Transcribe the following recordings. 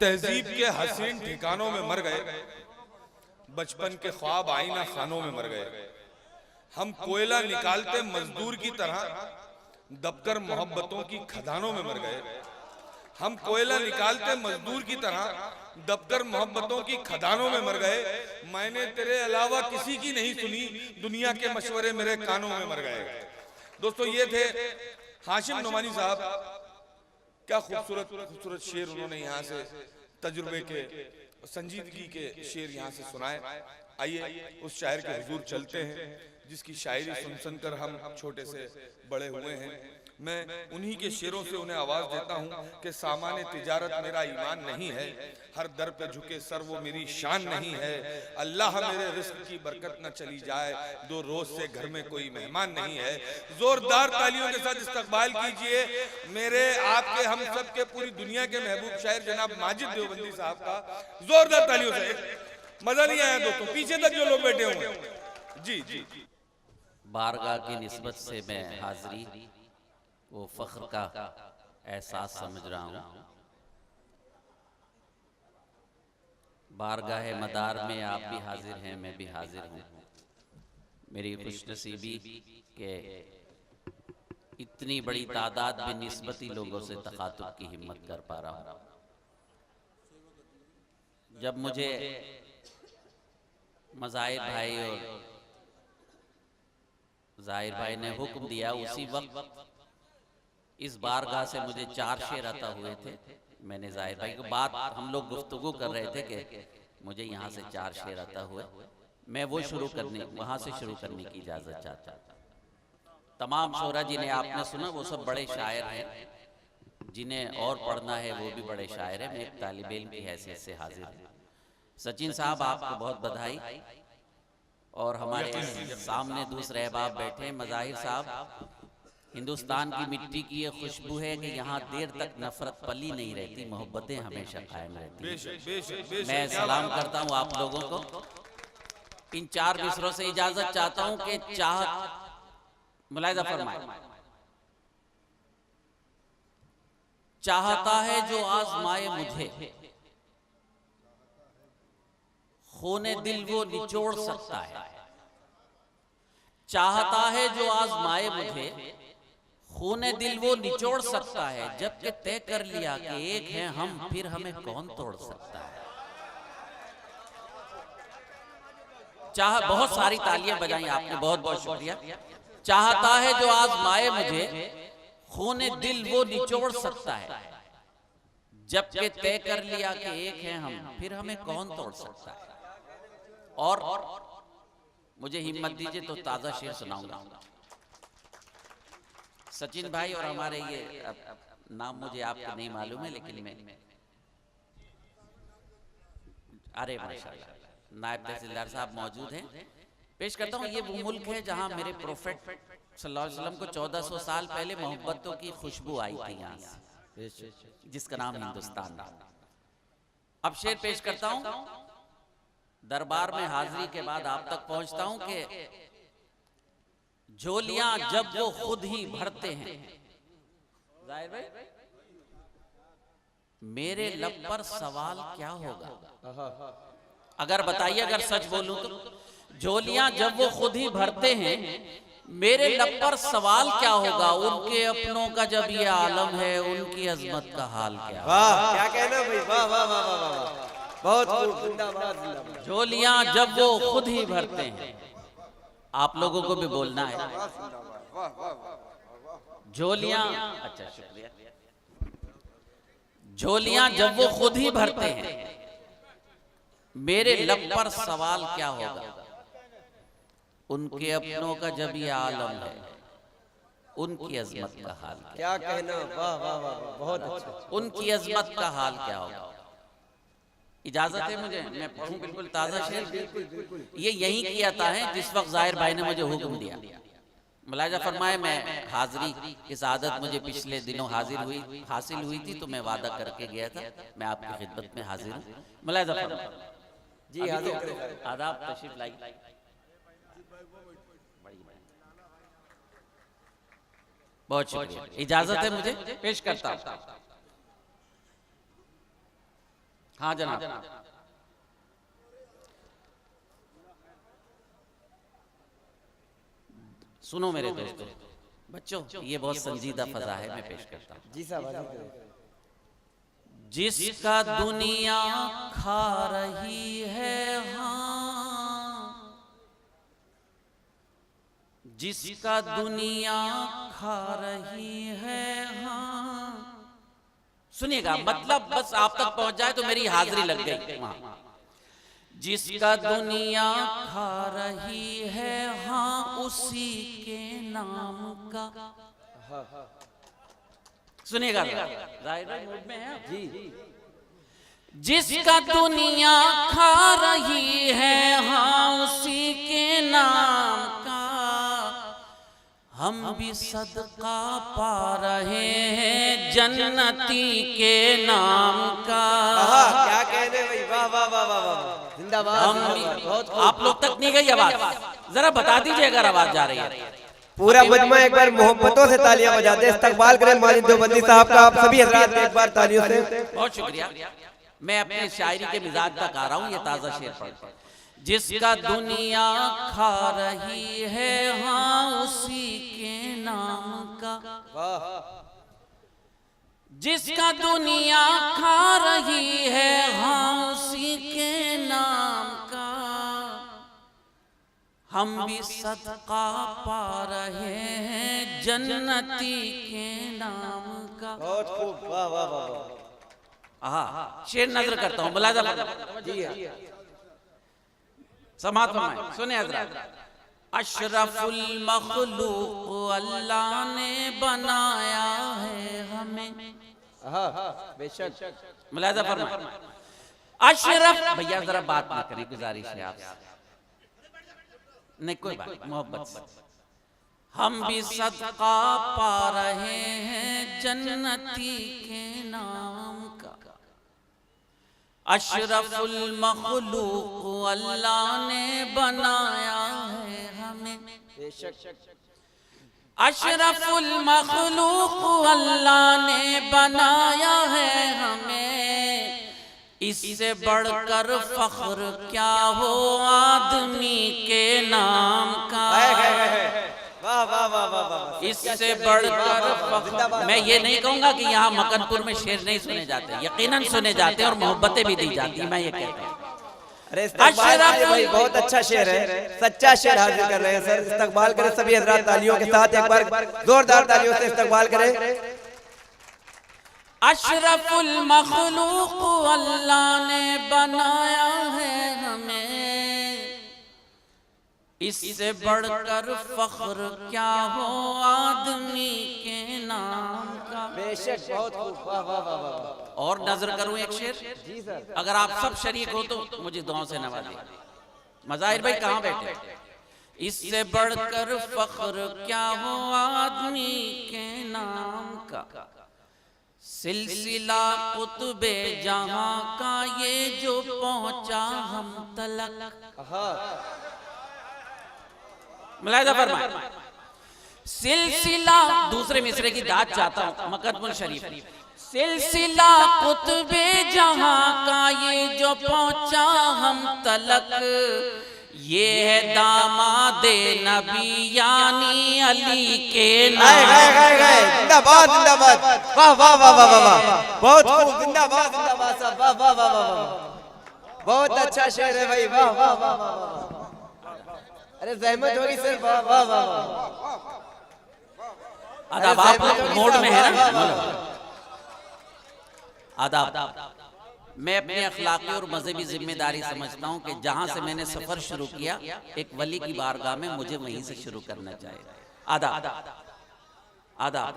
तहजीब के हसीन ठिकानों में मर गए, बचपन के ख्वाब आईना खानों में मर गए। हम कोयला निकालते मजदूर की तरह दबकर मोहब्बतों की खदानों में मर गए। हम कोयला निकालते मजदूर की तरह दबकर मोहब्बतों की खदानों में मर गए। मैंने तेरे अलावा किसी की नहीं सुनी, दुनिया के मशवरे मेरे कानों में मर गए। दोस्तों, ये थे हाशिम नोमानी साहब। क्या खूबसूरत खूबसूरत शेर उन्होंने यहाँ से तजुर्बे के, संजीदगी के शेर यहाँ से सुनाए। आइए उस शायर के हुजूर चलते हैं जिसकी शायरी सुन सुनकर हम छोटे से बड़े हुए हैं। मैं उन्हीं के शेरों से उन्हें आवाज देता हूँ कि सामाने तिजारत मेरा ईमान नहीं है, हर दर पे झुके सर वो मेरी शान नहीं है। अल्लाह मेरे रिस्क की बरकत न चली जाए, दो रोज से घर में कोई मेहमान नहीं है। जोरदार तालियों के साथ इस्तकबाल कीजिए मेरे, आपके, हम सब के, पूरी दुनिया के महबूब शायर जनाब माजिद देवबंदी साहब का। जोरदार तालियों से। मजा नहीं आया दोस्तों? पीछे तक जो लोग बैठे हुए जी जी। बारगाह की निस्बत से मैं हाजिरी वो फख्र का एहसास समझ रहा हूँ। बारगाह मदार में आप भी हाजिर हैं, मैं भी हाजिर हूँ। मेरी खुशनसीबी के इतनी बड़ी तादाद में निस्बती लोगों से तखातुब की हिम्मत कर पा रहा हूँ। जब मुझे मज़ाहिर भाई और ज़ाहिर भाई ने हुक्म दिया, उसी वक्त इस बारगाह से मुझे 4 शेर अता हुए थे। मैंने ज़ाहिर भाई को बात, हम लोग गुफ्तगू कर रहे थे कि मुझे यहाँ से 4 शेर अता हुए, मैं वो शुरू करने, वहाँ से शुरू करने की इजाज़त चाहता। तमाम शोरा जिन्हें आपने सुना वो सब बड़े शायर हैं, जिन्हें और पढ़ना है वो भी बड़े शायर हैं। मैं एक तालिब इल्म की हैसियत से हाजिर हूँ। सचिन साहब, आपको बहुत बधाई। और हमारे सामने दूसरे अहबाब बैठे हैं। मज़ाहिर साहब, हिंदुस्तान की मिट्टी की ये खुशबू है कि यहाँ देर तक नफरत पली नहीं रहती, मोहब्बतें हमेशा कायम रहती हैं। मैं सलाम करता हूँ आप लोगों को। इन 4 मिसरों से इजाजत चाहता हूँ कि मुलाहिजा फरमाए। चाहता है जो आजमाए मुझे, खूने दिल वो निचोड़ सकता है। चाहता है जो आजमाए मुझे, खूने दिल वो निचोड़ सकता है। जबकि तय कर लिया कि एक है हम, फिर हमें कौन तोड़ सकता है। बहुत सारी तालियां बजाई आपने, बहुत बहुत शुक्रिया। चाहता है जो आजमाए मुझे, खूने दिल वो निचोड़ सकता है। जबकि तय कर लिया कि एक है हम, फिर हमें कौन तोड़ सकता है। और मुझे हिम्मत दीजिए तो ताजा शेर सुनाऊंगा। सचिन भाई और हमारे ये नाम मुझे आपको नहीं मालूम है, लेकिन मैं, अरे माशाल्लाह, नायब तहसीलदार साहब मौजूद हैं। पेश करता हूँ। ये वो मुल्क है जहाँ मेरे प्रोफेट सल्लल्लाहु अलैहि वसल्लम को 1400 साल पहले मोहब्बतों की खुशबू आई थी यहाँ से, जिसका नाम हिंदुस्तान था। अब शेर पेश करता हूँ। दरबार में हाजिरी के बाद आप तक पहुंचता हूं कि झोलियां जब वो खुद ही भरते हैं, जाहिर भाई, मेरे लब पर सवाल क्या होगा। अगर बताइए, अगर सच बोलूं तो झोलियां जब वो खुद ही भरते हैं, मेरे लब पर सवाल क्या होगा। उनके अपनों का जब ये आलम है, उनकी अजमत का हाल क्या। वाह, क्या कहना भाई, वाह वाह वाह वाह वाह, बहुत खूब, जिंदाबाद। झोलियां जब वो खुद ही भरते हैं, आप लोगों को भी बोलना है। झोलियां, अच्छा शुक्रिया। झोलियां जब वो खुद ही भरते हैं, मेरे लब पर सवाल क्या होगा। उनके अपनों का जब ये आलम है, उनकी अजमत का हाल क्या कहना, वाह वाह वाह, बहुत अच्छा। उनकी अजमत का हाल क्या होगा। इजाजत है मुझे, मैं पढ़ूं बिल्कुल ताज़ा शेर। ये यहीं किया था है जिस वक्त ज़ाहिर भाई ने मुझे हुक्म दिया। मुलाहिजा फरमाए, मैं हाजिरी इस आदत मुझे पिछले दिनों हासिल हुई थी, तो मैं वादा करके गया था। मैं आपकी खिदमत में हाजिर हूँ। मुलाहिजा फरमाए जी, हाजिर। आदाब, तशरीफ लाई। बहुत शुक्रिया। इजाजत है मुझे, पेश करता हूँ। हाँ जनाब। सुनो मेरे दोस्तों, बच्चों, ये बहुत संजीदा फजा है, मैं पेश करता हूँ। जी साहब, हाजिर करें। जिसका दुनिया खा रही है हाँ, जिसका दुनिया खा रही है हाँ। सुनिएगा, मतलब बस आप तक पहुंच जाए तो मेरी हाजिरी लग गई वहां। जिसका दुनिया खा रही है हाँ, उसी के नाम का। सुनिएगा, जाहिर मूड में है जी। जिसका दुनिया खा रही है हाँ, उसी के नाम का हम भी सदका पा रहे हैं जन्नती के नाम का। क्या कहने भाई, वाह वाह वाह वाह वाह, जिंदाबाद। आप लोग तक नहीं गई आवाज? जरा बता दीजिए अगर आवाज जा रही है। पूरा मजमा एक बार मोहब्बतों से तालियां बजाते हैं, इस्तकबाल करें माजिद देवबंदी साहब का। आप सभी हजरात एक बार तालियों से। बहुत शुक्रिया। मैं अपने शायरी के मिजाज तक आ रहा हूँ, ये ताजा शेर पढ़। जिसका दुनिया खा रही है हाँ, उसी के नाम का। जिसका दुनिया खा रही है हाँ, उसी के नाम का हम भी सदका पा रहे हैं जन्नती के नाम का। बहुत खूब, वाह वाह वाह। हाँ, शेर नजर करता हूँ, मुलाजा जी, समात फरमाएं। सुने हजरात, अशरफुल मखलूक अल्लाह ने बनाया है हमें। बेशक, मुलाजा फरमाएं। अशरफ, भैया जरा बात ना करें, गुजारिश है आपसे। नहीं कोई बात, मोहब्बत से। हम भी सदका पा रहे हैं जन्नती के नाम का। अशरफुल मखलूक अल्लाह ने बनाया है हमें। अशरफुल मखलूक अल्लाह ने बनाया है हमें। इससे बढ़कर फख्र क्या हो आदमी के नाम का। वाह वाह वाह वाह वाह। इससे बढ़कर फख्र। मैं ये नहीं कहूंगा कि यहाँ मकनपुर में शेर नहीं सुने जाते, यकीनन सुने जाते हैं और मोहब्बतें भी दी जाती हैं, मैं ये कहता हूँ। अरे इस्तकबाल भाई, बहुत अच्छा शेर है, सच्चा शेर हाजिर कर रहे हैं सर। इस्तकबाल करें सभी हजरात तालियों के साथ, एक बार जोरदार तालियों से इस्तकबाल करें। अशरफुल मखलूक अल्लाह ने बनाया है हमें। इससे बढ़कर फख्र क्या हो आदमी के नाम का। बेशक, बहुत खूब, वाह वाह वाह वाह। और नजर करूं एक शेर जी सर, अगर आप सब शरीक हो तो मुझे दुआओं से नवाजिए। मज़ाहिर भाई कहाँ बैठे? इससे बढ़कर फख्र क्या हो आदमी के नाम का। सिलसिला कुतुबे जहां का ये जो पहुंचा हम तलक। मुलाहिजा फरमाए। सिलसिला, दूसरे मिसरे की दाद चाहता हूं, मकदमुल शरीफ। सिलसिला कुतुबे जहां का ये जो पहुंचा हम तलक। ये है दामादे नबी यानी अली के नाम। जिंदाबाद जिंदाबाद, वाह वाह वाह वाह वाह, बहुत खूब, जिंदाबाद जिंदाबाद साहब, वाह वाह वाह वाह। बहुत अच्छा शेर है भाई, वाह वाह वाह वाह। अरे जहमत होगी सर, वाह वाह वाह। आदाब, आप मोड में है ना? आदाब। मैं अपनी अखलाकी और मजहबी जिम्मेदारी समझता हूँ कि जहाँ से मैंने सफर शुरू किया, एक वली की बारगाह में मुझे वहीं से शुरू करना चाहिए। आदाब आदाब।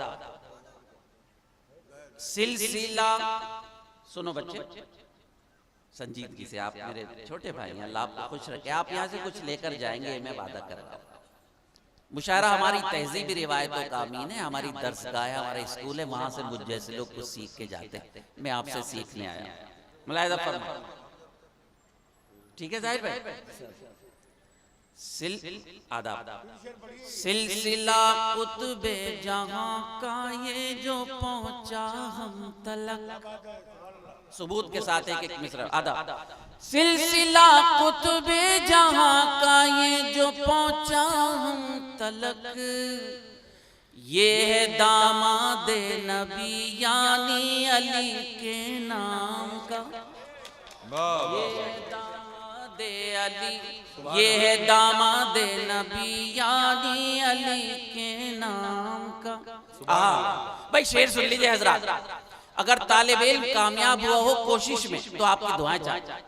सिलसिला, सुनो बच्चे संजीदगी से, आप मेरे छोटे भाई हैं, अल्लाह आपको खुश रखे। आप यहाँ से कुछ लेकर जाएंगे, मैं वादा कर रहा हूँ। मुशायरा हमारी तहजीबी रिवायतों का अमीन है, हमारी दर्सगाह है, हमारा स्कूल है, वहाँ से मुझ जैसे लोग कुछ सीख के जाते हैं। मैं आपसे सीखने आया हूँ। मुलाहिजा फरमाओ, ठीक है जाहिर भाई? सिलसिला कुतुबे जहां का ये जो पहुंचा हम तलक। सबूत के साथ एक एक मिसरा आधा। सिलसिला कुतुबे जहां का ये जो पहुंचा हम तलक, ये है दामादे नबी यानी अली के नाम का। ये है दामादे अली, ये है दामादे नबी यानी अली के नाम का। भाई शेर सुन लीजिए हजरात, अगर तालिब इल्म कामयाब हुआ हो कोशिश में तो आपकी दुआएं चाहिए।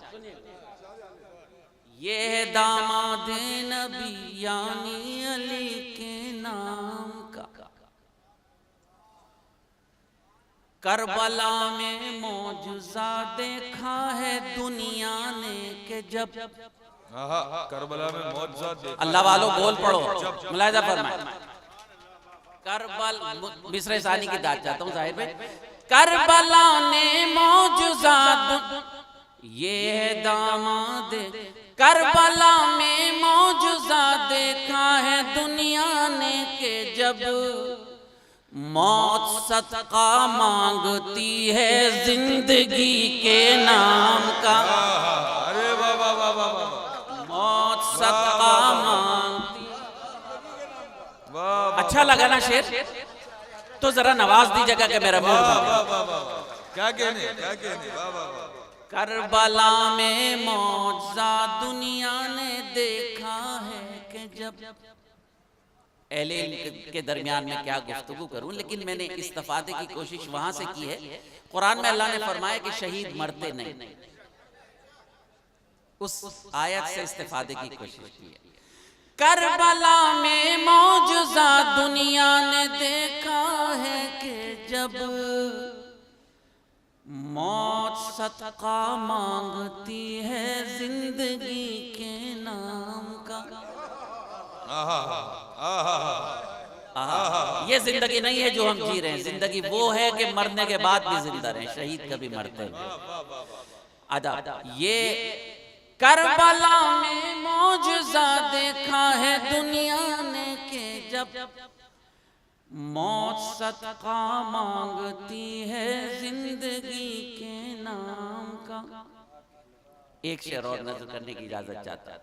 ये है दामादे नबी यानी अली के नाम का। करबला में मौजूजा देखा है दुनिया ने के जब, करबला में मौजूजा देखा। अल्लाह वालों बोल पढ़ो, मुलाहिजा फरमाए। करबल मिसरे सानी की दाद चाहता हूँ साहिब में। करबला ने मौजूजा, ये है दामादे, करबला में मौजूजा देखा है दुनिया ने के जब, मौत सदका मांगती है जिंदगी के नाम का। अरे वाह वाह वाह वाह वाह, मौत सदका मांगती। अच्छा लगा ना शेर? तो जरा नवाज दीजिएगा कि मेरा मूड बन गया। क्या कहने, क्या कहने, वाह वाह वाह। करबला में मौजज़ा दुनिया ने देखा है कि जब, अहले इल्म के दरमियान में क्या गुफ्तगू करूं, लेकिन मैंने इस्तिफादे की कोशिश वहां से की है। कुरान में अल्लाह ने फरमाया कि शहीद मरते नहीं, उस आयत से इस्तिफादे की कोशिश की है। करबला में मौजज़ा दुनिया ने देखा है कि जब, मौत सदका मांगती है जिंदगी के नाम का। ये जिंदगी नहीं है जो हम जी रहे हैं, जिंदगी वो है कि मरने के बाद भी जिंदा रहे। शहीद कभी मरते नहीं। अदा ये करबला में मौजज़ा देखा है दुनिया ने के जब, मौत सदका मांगती है जिंदगी के नाम का। एक शेर और नजर करने की इजाजत चाहता है।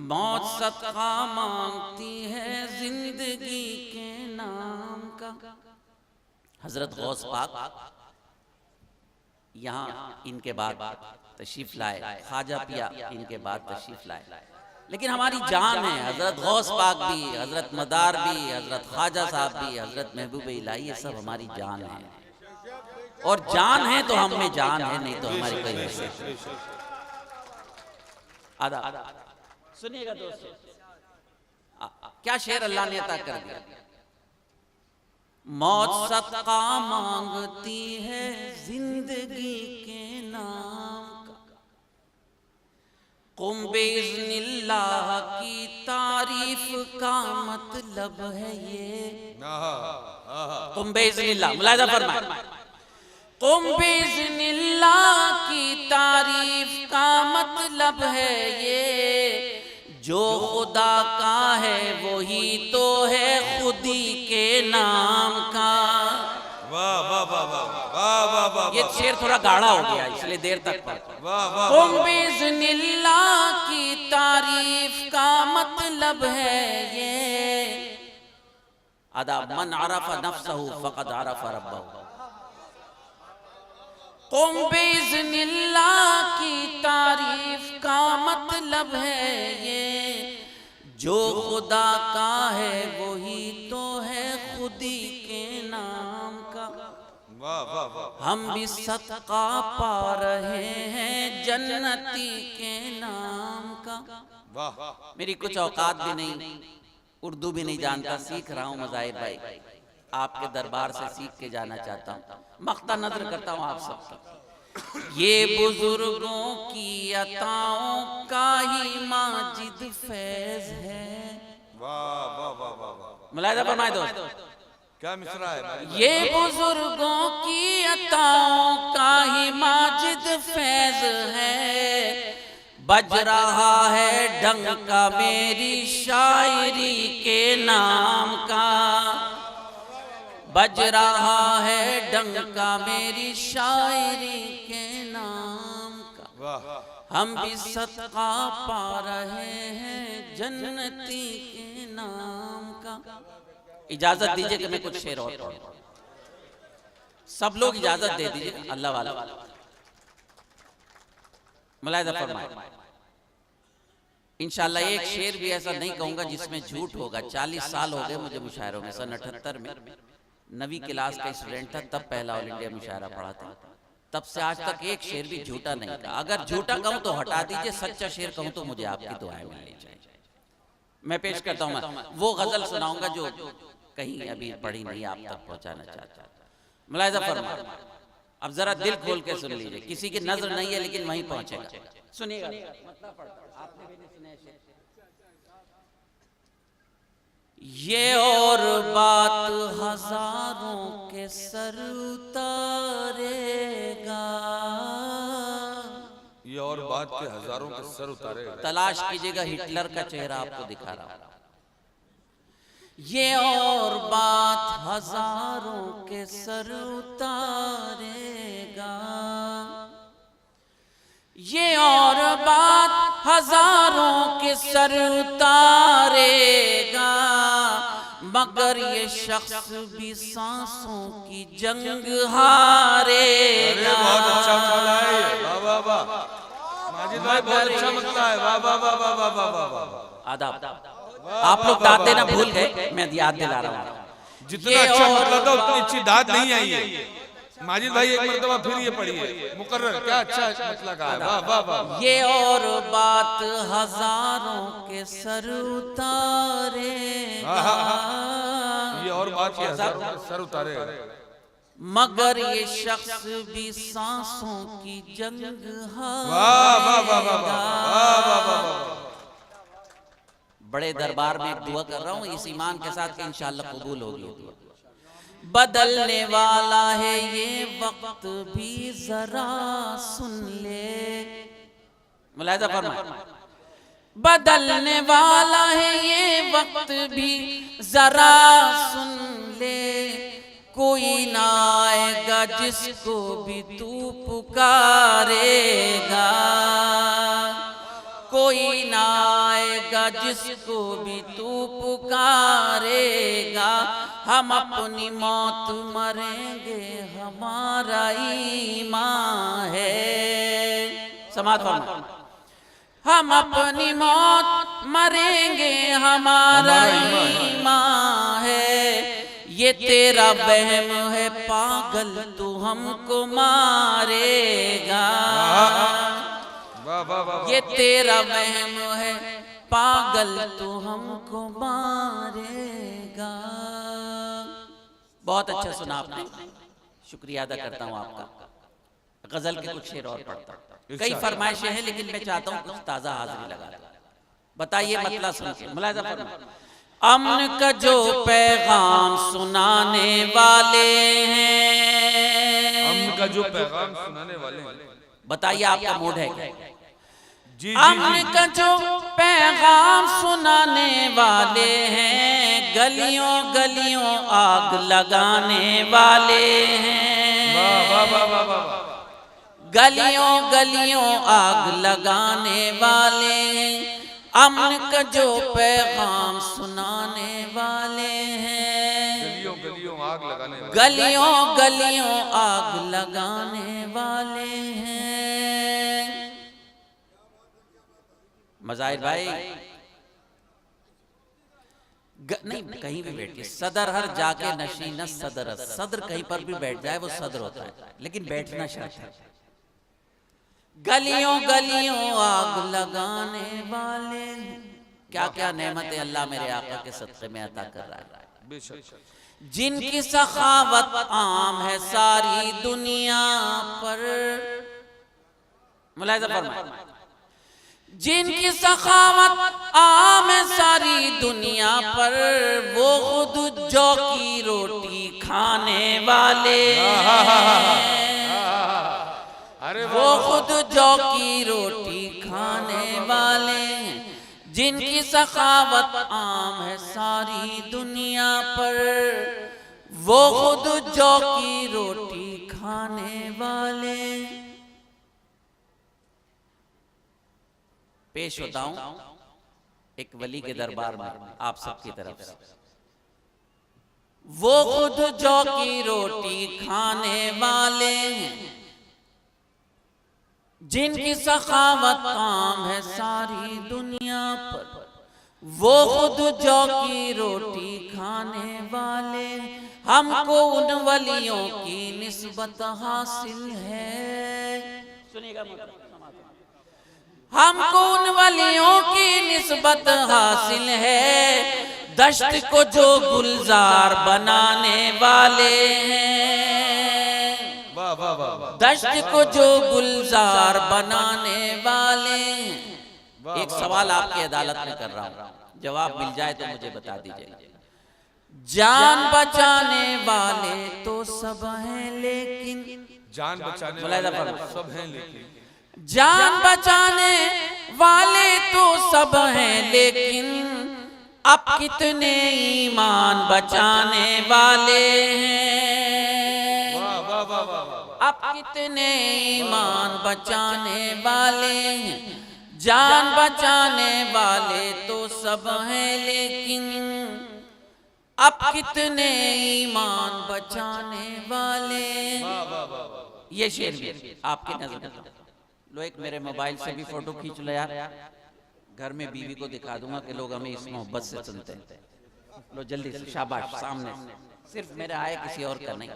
मौत सदका मांगती है जिंदगी के नाम का। हजरत गौस पाक यहाँ इनके बाद तशरीफ लाए, ख्वाजा पिया इनके बाद तशरीफ लाए, लेकिन हमारी जान है। हजरत गौस पाक भी, हजरत मदार भी, हजरत ख्वाजा साहब भी, हजरत महबूब इलाही, ये सब हमारी जान है। और जान है तो हम में जान है, नहीं तो हमारी कोई हैसियत। आदा सुनिएगा दोस्तों, क्या शेर अल्लाह ने अता कर दिया। मौत सदका मांगती है जिंदगी के नाम का। कुम बिइज़्निल्लाह की तारीफ का मतलब है ये। कुम बिइज़्निल्लाह, मुलाहिज़ा फरमाए। कुम बिइज़्निल्लाह की तारीफ का मतलब है ये, जो खुदा का है वही तो है खुदी के नाम का। वाह वाह वाह वाह वाह वाह। ये शेर थोड़ा गाढ़ा हो गया इसलिए देर तक पढ़ा। वाह वाह। कुम बिइज़्निल्लाह की तारीफ का मतलब है ये, अदा मन अरफ़ नफ्सहु फ़क़द अरफ़ रब्बहु। कुम बिइज़्निल्लाह की तारीफ का मतलब है ये, जो खुदा का है वही तो है खुदी के नाम का। वाह वाह वाह। हम भी सदका पा रहे हैं जन्नती के नाम का। वाह। मेरी कुछ औकात भी नहीं, उर्दू भी नहीं जानता, सीख रहा हूँ मज़ाहिर भाई, आपके दरबार से सीख के जाना चाहता हूँ। मख्ता नजर करता हूँ आप सबका। ये बुजुर्गों की अताओं का ही माजिद फैज है। वाह वाह वाह वाह। मुलाहिज़ा फरमाए दोस्त, क्या मिसरा है। ये बुजुर्गों की अताओं का ही माजिद फैज है, बज रहा है डंका मेरी शायरी के नाम का। बज रहा है डंका मेरी शायरी के नाम का, वाह हम भी सदका पा रहे हैं जन्नती के नाम का। इजाजत दीजिए कि मैं कुछ शेर और पढ़ूं। सब लोग इजाजत दे दीजिए, अल्लाह वाला मुलाहिजा फरमाए। इंशाल्लाह एक शेर भी ऐसा नहीं कहूंगा जिसमें झूठ होगा। 40 साल हो गए मुझे मुशायरों में। सन 78 में 9वीं क्लास का स्टूडेंट था, तब पहला ऑल इंडिया मुशायरा पढ़ा था। तब से आज तक एक शेर भी झूठा नहीं कहा। अगर झूठा कहूं तो हटा दीजिए, सच्चा शेर कहूं तो मुझे आपकी दुआएं मिलनी चाहिए। मैं पेश करता हूं, वो गजल सुनाऊंगा जो कहीं अभी पढ़ी नहीं, आप तक पहुंचाना चाहता। मुलाहिजा फरमाए, अब जरा दिल खोल के सुन लीजिए। किसी की नजर नहीं है लेकिन वहीं पहुंचेगा। सुनिएगा, आपने भी नहीं सुना शेर। ये और बात हजारों के सर उतारेगा, ये और बात के हजारों के सर उतारेगा। तलाश कीजिएगा, हिटलर का चेहरा आपको दिखा रहा हूं। ये और बात हजारों के सर उतारेगा, ये और बात हजारों के सर उतारेगा, मगर ये शख्स भी सांसों की जंग हारेगा। बहुत अच्छा मतला है, वाह वाह वाह माजिद भाई, बहुत अच्छा मतला है, वाह वाह वाह वाह वाह वाह वाह। आदाब, आप लोग दाद देना भूल गए, मैं याद दिला रहा हूँ। जितना अच्छा मतला था उतनी अच्छी दाद नहीं आई है। माजिद भाई एक मर्तबा फिर ये पढ़िए, मुकर्रर क्या अच्छा मतला का है, वाह वाह वाह। ये और बात हजारों के सर उतारेगा, ये और बात के हजारों के सर उतारेगा, मगर ये शख्स भी सांसों की जंग वाह वाह वाह वाह वाह वाह वाह। बड़े दरबार में एक दुआ कर रहा हूँ इस ईमान के साथ कि इंशाअल्लाह कबूल होगी। बदलने वाला है ये वक्त भी जरा सुन ले, मुलाहिजा फरमाए। बदलने वाला है ये वक्त भी जरा सुन ले, कोई ना आएगा जिसको भी तू पुकारेगा, कोई ना आएगा जिसको भी तू पुकारेगा, हम अपनी मौत मरेंगे हमारा ईमान है। समात फरमाए, हम अपनी मौत मरेंगे हमारा ईमान है, ये तेरा वहम है पागल तू हमको मारेगा, ये तेरा वहम है पागल तू हमको मारेगा। बहुत अच्छा सुना आपने, शुक्रिया अदा करता हूँ आपका। गजल के कुछ शेर और पढ़ता हूँ। कई फरमाइशें हैं लेकिन मैं चाहता हूँ कुछ ताजा हाजिरी लगा। बताइए मतलब सुन के, मुलाहिजा फरमाइए। अमन का जो पैगाम सुनाने वाले हैं, अमन का जो पैगाम सुनाने वाले हैं, बताइए आपका मूड है क्या? जी अमन का जो पैगाम सुनाने वाले हैं, गलियों गलियों आग लगाने वाले हैं, गलियों गलियों आग लगाने वाले हैं, अमन का जो पैगाम सुनाने वाले हैं, गलियों गलियों आग लगाने वाले, गलियों गलियों आग लगाने वाले हैं। मज़ाहिर भाई नहीं कहीं भी बैठिए, सदर हर जाके नशीन सदर, सदर कहीं पर भी बैठ जाए वो सदर होता है, लेकिन बैठना शर्त है। गलियों गलियों आग लगाने वाले, क्या क्या नेमतें अल्लाह मेरे आका के सदक़े में अता कर रहा है। जिनकी सखावत आम है सारी दुनिया पर, मुलाहिजा फरमाए, जिनकी सखावत आम है सारी दुनिया पर, वो खुद जौ की रोटी खाने वाले हैं, वो खुद जौ की रोटी खाने वाले हैं, जिनकी सखावत आम है सारी दुनिया पर, वो खुद जौ की रोटी खाने वाले। पेश होता हूं एक वली के दरबार में आप सबकी तरफ से। वो खुद जौ की रोटी खाने वाले हैं, जिनकी सखावत काम है सारी दुनिया पर। वो खुद जौ की रोटी खाने वाले, हमको उन वलियों की निस्बत हासिल है। सुनिएगा, हमको उन वलियों की निस्बत हासिल है, दश्त को जो गुलजार बनाने वाले हैं। वाह वाह वाह। दश्त को जो गुलजार बनाने वाले हैं। एक सवाल आपकी अदालत में कर रहा हूं, जवाब मिल जाए तो मुझे बता दीजिए। जान बचाने वाले तो सब हैं लेकिन, जान बचाने मुलाहिजा वाले फरमाइए। सब हैं लेकिन, जान बचाने वाले तो सब हैं लेकिन, अब कितने ईमान बचाने वाले हैं। वाह वाह वाह वाह वाह। अब कितने ईमान बचाने वाले हैं। जान बचाने वाले तो सब हैं लेकिन, अब कितने ईमान बचाने वाले। ये शेर भी आपकी नजर में लो, एक मेरे मोबाइल से भी फोटो खींच लो यार, घर में बीवी को दिखा दूंगा कि लोग हमें इस मोहब्बत से सुनते हैं। लो जल्दी से, शाबाश, सामने, सिर्फ मेरा आए, किसी और का नहीं।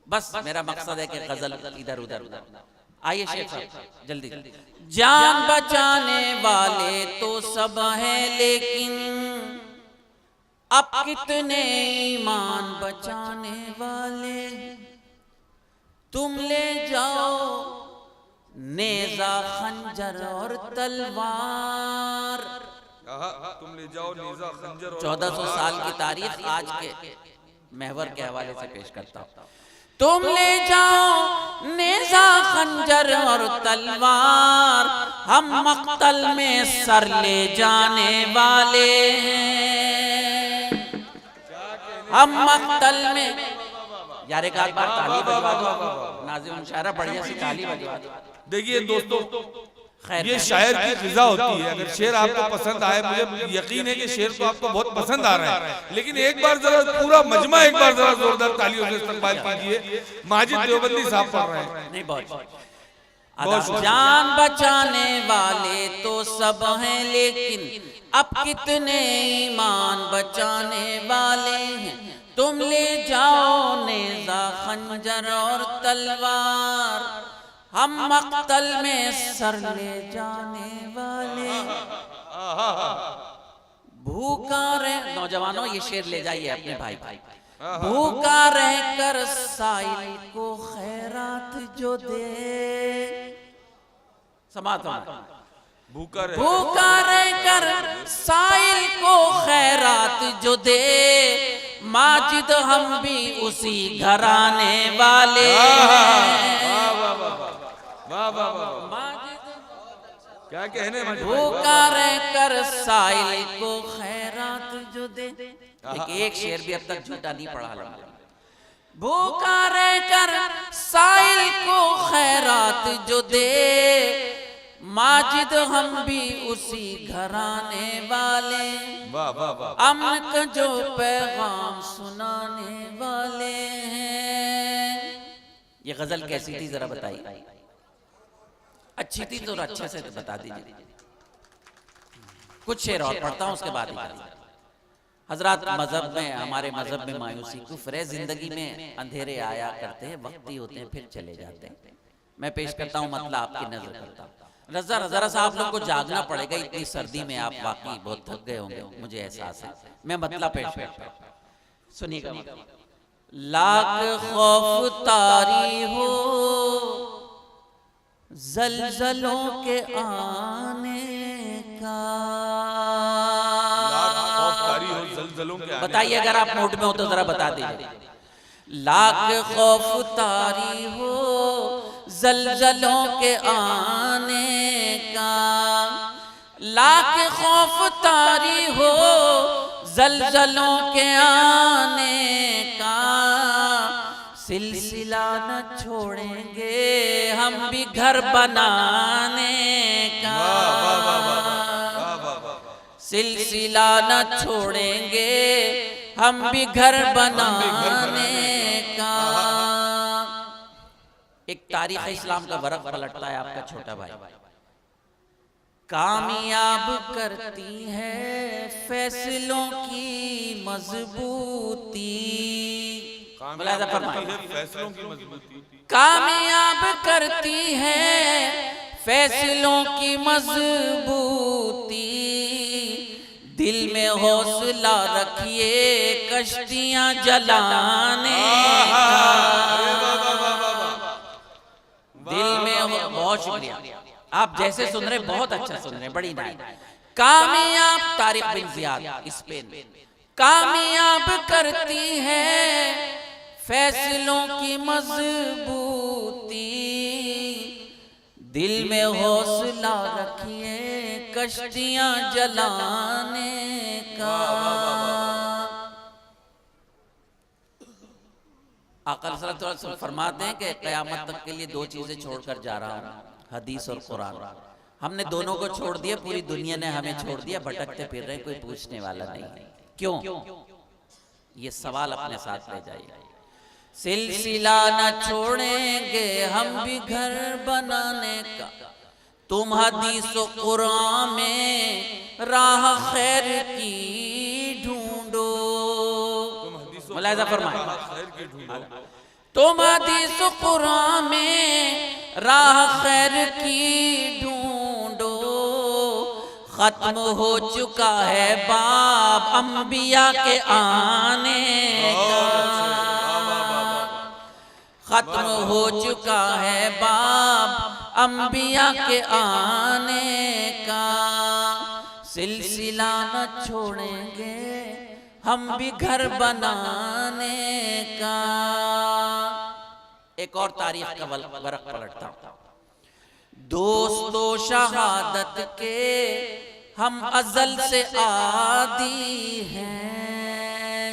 बस मेरा मकसद है कि गजल इधर उधर। आइए शेख साहब जल्दी। जान बचाने वाले तो सब हैं लेकिन, अब कितने ईमान बचाने वाले। तुम ले जाओ नेजा खंजर और तलवार। तुम ले जाओ नेजा खंजर। 1400 साल की तारीख आज के महवर के हवाले से पेश करता हूं। तुम ले जाओ नेजा खंजर और तलवार, हम मक्तल में सर ले जाने वाले हैं। हम मक्तल में, यार एक आध बार ताली बजवा दो, नाज़िम शायरा बढ़िया सी ताली बजवा दो। देखिए दोस्तों, ये शायर की फिजा होती है। अगर शेर आपको पसंद आए, मुझे यकीन है कि शेर तो आपको बहुत पसंद आ रहा है, लेकिन एक बार जरा पूरा मजमा एक बार जरा जोरदार तालियों से इस्तकबाल कीजिए। माजिद देवबंदी साहब पढ़ रहे हैं। नहीं, बहुत जान बचाने वाले तो सब हैं लेकिन, अब कितने ईमान बचाने वाले हैं। तुम ले जाओ नेजा खंजर और तलवार, हम मक्तल में सर ले जाने वाले। भूखा रह, नौजवानों ये शेर ले जाइए अपने भाई भाई। भूखा रहकर साइल को खैरात जो दे, समात भूखा रहकर साइल को खैरात जो दे, माजिद हम भी उसी घराने वाले हैं। क्या कहने, भूखा रहकर साइल को खैरात जो दे। एक शेर भी अब तक झूठा नहीं पढ़ा लगा। भूखा रहकर साइल को खैरात जो दे, माजिद हम भी उसी घराने वाले। अमन का जो पैगाम सुनाने वाले हैं। ये गजल कैसी थी जरा बताइए। अच्छी थी तो अच्छे से बता दीजिए। कुछ शेर और पढ़ता हूं, उसके बाद हजरत मजहब में, हमारे मजहब में मायूसी कुफ्र है। जिंदगी में अंधेरे आया करते हैं, वक्ती होते हैं फिर चले जाते हैं। मैं पेश करता हूं, मतलब आपकी नजर करता हूं। जरा सा आप लोग को जागना पड़ेगा, इतनी सर्दी में आप वाकई बहुत थक गए होंगे, मुझे एहसास है। मैं मतलब पेश करता हूं, सुनिएगा। लाख खौफ तारी हो जलजलों के आने का। बताइए अगर आप मूड में हो तो जरा बता दीजिए। लाख खौफ तारी हो जलजलों के आने का, लाख खौफ तारी हो जलजलों के आने का। सिलसिला न छोड़ेंगे हम भी घर बनाने का, सिलसिला न छोड़ेंगे हम भी घर बनाने का। एक तारीख इस्लाम का वरक पलटता है आपका छोटा भाई। कामयाब करती है फैसलों की मजबूती, फैसलों की मजबूती, कामयाब करती है फैसलों की मजबूती। दिल में हौसला रखिए कश्तियां जलाने का, दिल में बहुत शुक्रिया, आप जैसे सुन रहे बहुत अच्छा सुन रहे, बड़ी नाइस। कामयाब तारिक बिन जियाद स्पेन, कामयाब करती है फैसलों की मजबूती। दिल में हौसला रखिए कश्तियां जलाने का। आका सल्लल्लाहु अलैहि वसल्लम फरमाते हैं कि क़यामत तक के लिए दो चीजें छोड़कर जा रहा हूं, हदीस और कुरान। हमने दोनों को छोड़ दिया, पूरी दुनिया ने हमें छोड़ दिया, भटकते फिर रहे, कोई पूछने वाला नहीं। क्यों? ये सवाल अपने साथ ले जाइए। सिलसिला न छोड़ेंगे हम भी घर बनाने का, तुम हदीस और कुरान में राह खैर की ढूंढो। मुलाहिज़ा फरमाए, तुम हदीस और कुरान में राह खैर की ढूंढो। खत्म हो चुका है बाब अंबिया के आने का, खत्म हो चुका है बाब अंबिया के आने का। सिलसिला न छोड़ेंगे हम भी घर बनाने का। एक और तारीख का वरक पलटता हूं। दोस्तों शहादत के हम अजल से आदी हैं,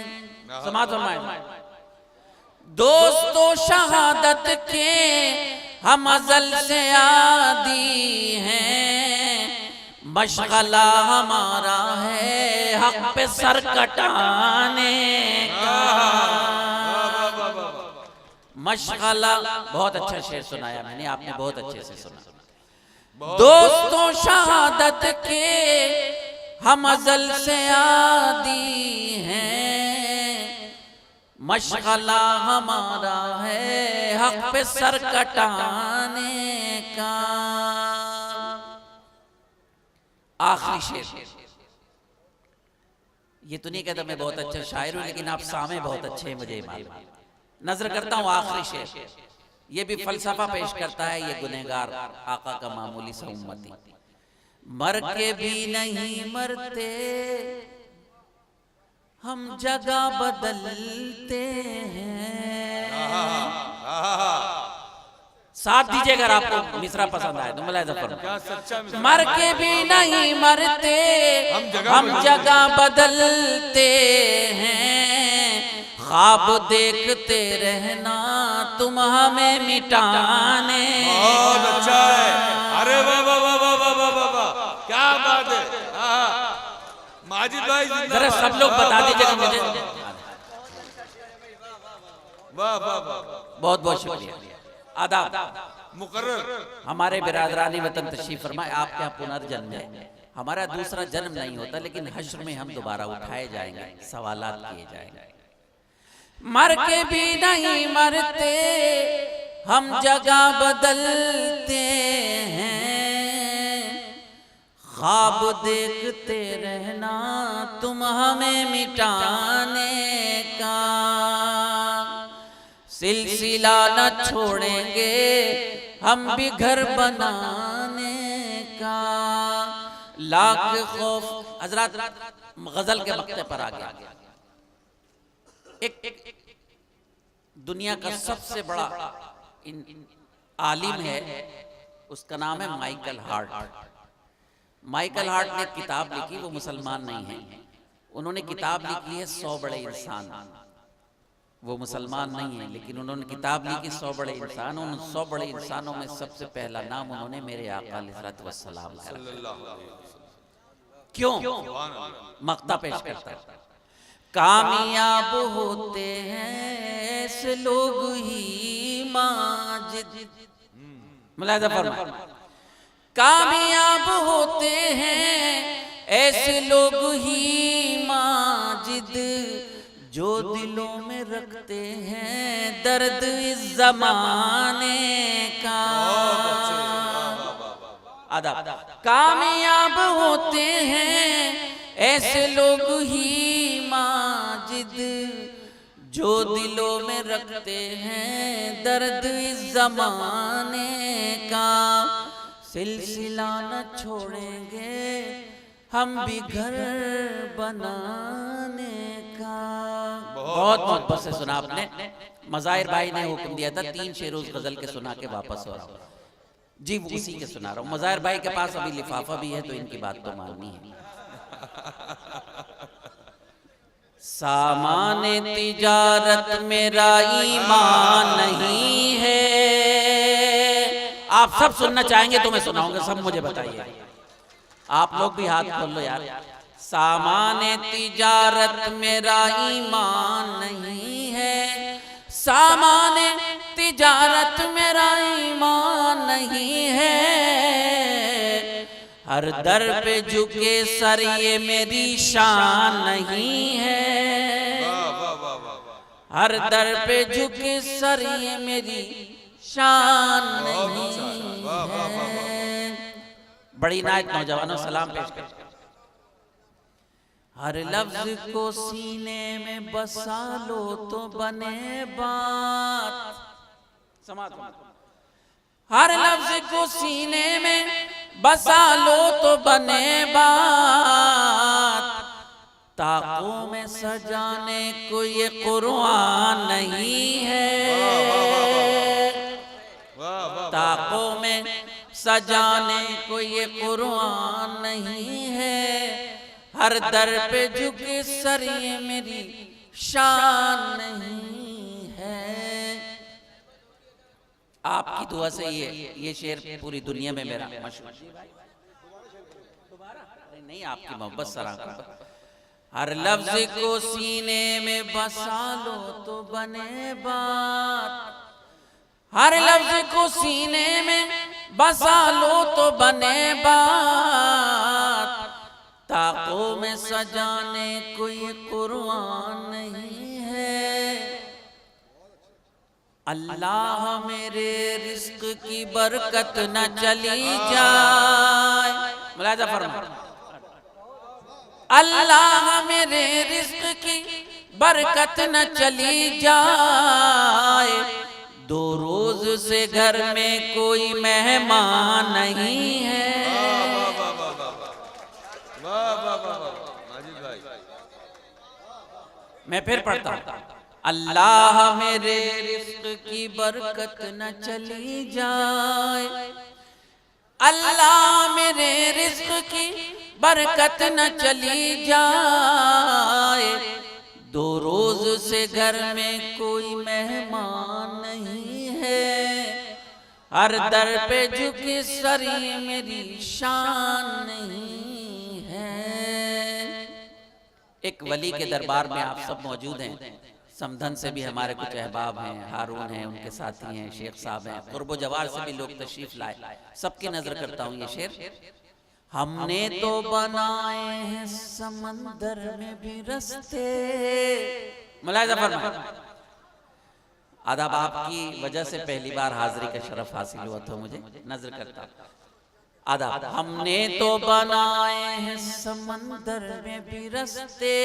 समाज फरमाए। दोस्तों शहादत के हम अजल से आदी हैं, मशगला हमारा है हक पे सर कटाने का। मशगला, बहुत अच्छा शेर सुनाया मैंने, आपने बहुत अच्छे से सुना। दोस्तों शहादत के हम अजल से आदी हैं, मशगला हमारा है हक पे सर कटाने का। आखिरी शेर, ये तो नहीं कहता मैं बहुत अच्छा शायर हूं, लेकिन आप सामे बहुत अच्छे हैं, मुझे मालूम। नजर करता हूं आखिरी शेर, ये भी फलसफा पेश करता है ये गुनहगार आका का मामूली सा उम्मती। मर के भी नहीं मरते हम जगह बदलते हैं। साथ दीजिए अगर आपको मिसरा पसंद आए तो। मुलाहिज़ा फरमाइए, मर के भी नहीं मरते हम जगह बदलते हैं, ख्वाब देखते रहना तुम हमें मिटाने। बहुत अच्छा है, अरे वाह वाह वाह वाह वाह वाह वाह, क्या बात है। माजिद भाई जरा सब लोग बता दीजिएगा मुझे। वाह वाह वाह, बहुत बहुत शुक्रिया। आदाब। मुकर्रर हमारे बिरादरानी वतन तशरीफ फरमाए, आपके यहाँ पुनर्जन्म है, हमारा दूसरा जन्म नहीं होता, लेकिन हश्र में हम दोबारा उठाए जाएंगे, सवालात किए जाएंगे। मर के भी नहीं मरते हम जगह बदलते हैं, ख्वाब देखते रहना तुम हमें मिटाने का। सिलसिला न छोड़ेंगे हम भी घर बनाने का। लाख खौफ, हजरत गजल के मक्ते पर आ गया। एक दुनिया का सबसे बड़ा आलिम है, उसका नाम है माइकल हार्ट। माइकल हार्ट ने किताब लिखी, वो मुसलमान नहीं है, उन्होंने किताब लिखी है 100 बड़े इंसान। वो मुसलमान नहीं है, लेकिन उन्होंने किताब ली कि 100 बड़े इंसान, उन 100 बड़े इंसानों में सबसे पहला नाम उन्होंने मेरे आका अलैहिस्सलातु वस्सलाम का रखा। क्यों? मक्ता पेश करता है, कामयाब होते हैं ऐसे लोग ही माजिद, मुलाहिजा फरमाए, कामयाब होते हैं ऐसे लोग ही माजिद, जो दिलों में रखते हैं दर्द इस जमाने का। आदाब, कामयाब होते हैं ऐसे लोग ही माजिद, जो दिलों में रखते हैं दर्द इस जमाने का। सिलसिला न छोड़ेंगे हम भी घर बनाने का। बहुत मोहब्बत से सुना आपने। मज़ाहिर भाई ने हुक्म दिया था 3 शेर उस गजल के सुना के वापस हो रहा हूँ जी, वो उसी के सुना रहा हूँ। मज़ाहिर भाई के पास अभी लिफाफा भी है तो इनकी बात तो माननी है। सामाने तिजारत मेरा ईमान नहीं है। आप सब सुनना चाहेंगे तो मैं सुनाऊंगा, सब मुझे बताइए। आप लोग भी हाथ खोल लो यार। सामाने तिजारत मेरा ईमान नहीं है, सामाने तिजारत मेरा ईमान नहीं है। हर दर पे झुके सर ये मेरी शान नहीं है, हर दर पे झुके सर ये मेरी शान नहीं है। बड़ी नायत नौजवानों सलाम पेश कर। हर लफ्ज को सीने में बसा लो तो बने बात, समाज। हर लफ्ज को सीने में बसा लो तो बने बात, ताकों में सजाने को ये कुरान नहीं है, ताकों में सजाने को ये कुरान नहीं है। हर दर पे झुके सर ये मेरी शान नहीं है। आपकी दुआ से ये शेर पूरी दुनिया में मेरा मशहूर। नहीं, आपकी मोहब्बत सराहा। हर लफ्ज को सीने में बसा लो तो बने बात, हर लफ्ज को सीने में बसा लो तो बने बात, ताकों में सजाने कोई कुरान नहीं है। अल्लाह मेरे रिस्क की बरकत न चली जाए, मुलाहिजा फरमा। अल्लाह मेरे रिस्क की बरकत न चली जाए, 2 रोज से घर में कोई मेहमान नहीं है। मैं फिर पढ़ता हूँ। अल्लाह मेरे रिस्क की बरकत न चली जाए, अल्लाह मेरे रिस्क की बरकत न चली जाए, 2 रोज से घर में कोई मेहमान नहीं है। हर दर पे झुके सर ये मेरी शान नहीं है। एक वली के दरबार में आप सब मौजूद हैं। समधन से भी हमारे कुछ अहबाब हैं, हारून हैं, उनके साथी हैं, शेख साहब हैं, कुर्बो जवार से भी लोग तशरीफ लाए। सबकी नजर करता हूँ ये शेर। हमने तो बनाए हैं समंदर में भी रास्ते, मुलाहिजा फरमाए। आदाब, आपकी वजह से पहली बार हाजिरी का शरफ हासिल हुआ था मुझे, नजर करता हूँ। आदाब, हमने तो बनाए हैं समंदर में भी रास्ते,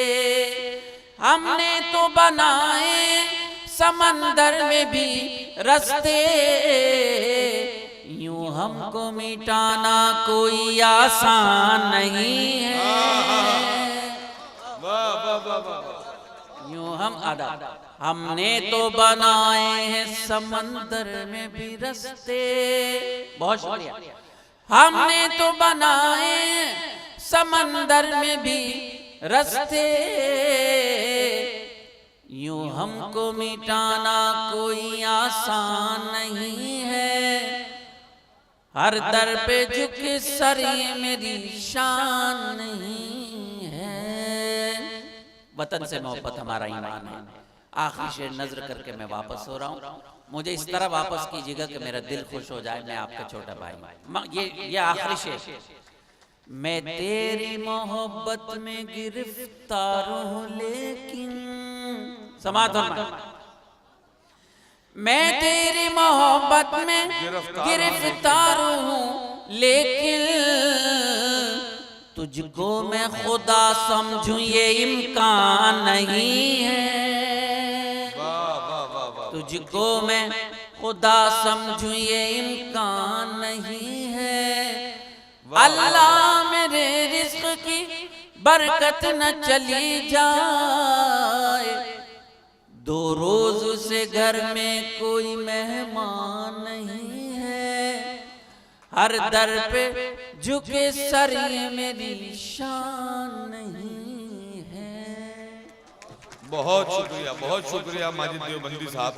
हमने तो बनाए समंदर में भी रास्ते, यूं हमको मिटाना कोई आसान नहीं है। यूं हमने तो बनाए हैं समंदर में भी रास्ते, बहुत शुक्रिया। हमने तो बनाए समंदर में भी रास्ते, यूं हमको मिटाना कोई आसान नहीं है, हर दर पे झुके सर ये मेरी शान नहीं है। वतन से मोहब्बत हमारा ईमान है। आखिरी शेर नजर करके मैं वापस हो रहा हूँ। मुझे इस तरह वापस कीजिएगा कि मेरा दिल खुश हो जाए, मैं आपका छोटा भाई। ये आखिरी शेर। मैं तेरी मोहब्बत में गिरफ्तार हूँ लेकिन, समाधान, मैं तेरी मोहब्बत में गिरफ्तार हूँ लेकिन तुझको मैं खुदा समझूं ये इम्कान नहीं है। तुझको मैं खुदा समझूं ये इम्कान नहीं है। अल्लाह मेरे रिज़्क़ की बरकत न चली जाए, 2 रोज से घर में कोई मेहमान नहीं है, हर दर पे झुके सर ये मेरी शान नहीं है। बहुत शुक्रिया माजिद देवबंदी साहब।